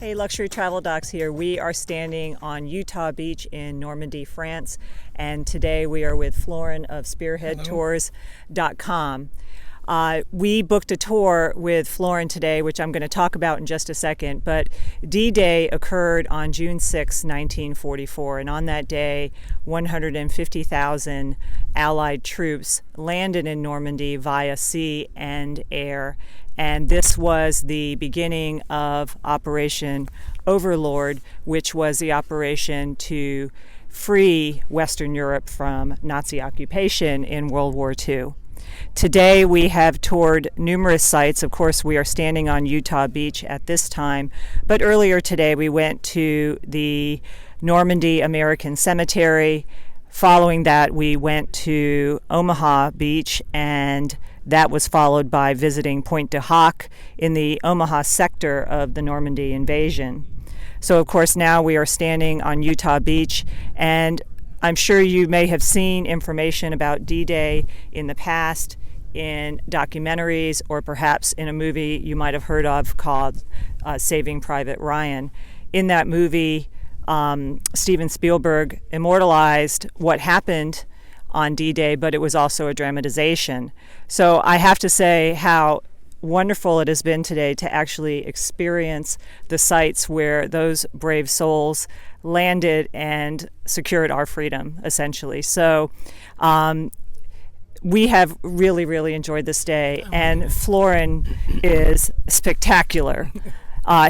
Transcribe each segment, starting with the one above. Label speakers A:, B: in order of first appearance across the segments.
A: Hey, Luxury Travel Docs here. We are standing on Utah Beach in Normandy, France, and today we are with Florin of SpearHeadTours.com. We booked a tour with Florin today, which I'm going to talk about in just a second, but D-Day occurred on June 6, 1944, and on that day, 150,000 Allied troops landed in Normandy via sea and air, and this was the beginning of Operation Overlord, which was the operation to free Western Europe from Nazi occupation in World War II. Today we have toured numerous sites. Of course, we are standing on Utah Beach at this time, but earlier today we went to the Normandy American Cemetery. Following that, we went to Omaha Beach, and that was followed by visiting Pointe du Hoc in the Omaha sector of the Normandy invasion. So, of course, now we are standing on Utah Beach, and I'm sure you may have seen information about D-Day in the past in documentaries or perhaps in a movie you might have heard of called Saving Private Ryan. In that movie, Steven Spielberg immortalized what happened on D-Day, but it was also a dramatization. So I have to say how wonderful it has been today to actually experience the sites where those brave souls landed and secured our freedom, essentially. So we have really enjoyed this day, and Florin is spectacular.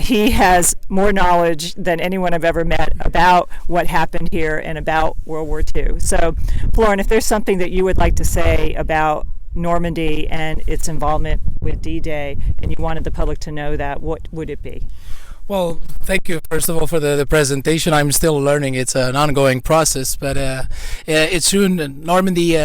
A: He has more knowledge than anyone I've ever met about what happened here and about World War II. So, Florin, if there's something that you would like to say about Normandy and its involvement with D-Day, and you wanted the public to know that, what would it be?
B: Well, thank you, first of all, for the presentation. I'm still learning. It's an ongoing process, but it's soon. The Normandy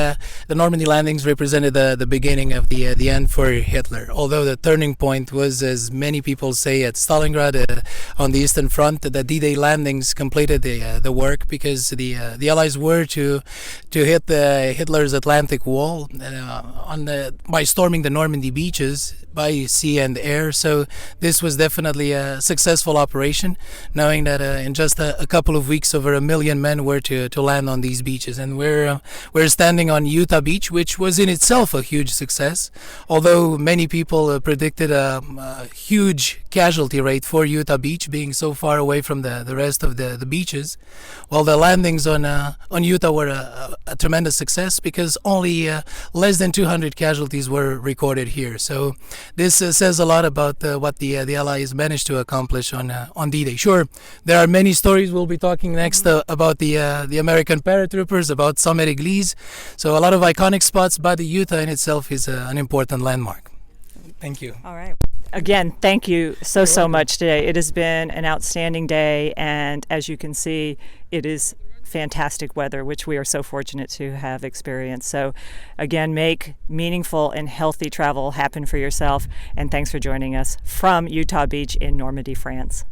B: landings represented the beginning of the end for Hitler. Although the turning point was, as many people say, at Stalingrad on the Eastern Front. The D-Day landings completed the work because the Allies were to hit Hitler's Atlantic Wall by storming the Normandy beaches by sea and air. So this was definitely a successful operation, knowing that in just a couple of weeks over 1 million men were to land on these beaches. And we're standing on Utah Beach, which was in itself a huge success, although many people predicted a huge casualty rate for Utah Beach being so far away from the rest of the beaches. Well, the landings on Utah were a tremendous success because only less than 200 casualties were recorded here. So this says a lot about what the Allies managed to accomplish on D-Day. Sure, there are many stories. We'll be talking next about the American paratroopers, about Summit Église. So a lot of iconic spots, but Utah in itself is an important landmark. Thank you.
A: All right. Again, thank you so much today. It has been an outstanding day, and as you can see, it is fantastic weather, which we are so fortunate to have experienced. So again, make meaningful and healthy travel happen for yourself, and thanks for joining us from Utah Beach in Normandy, France.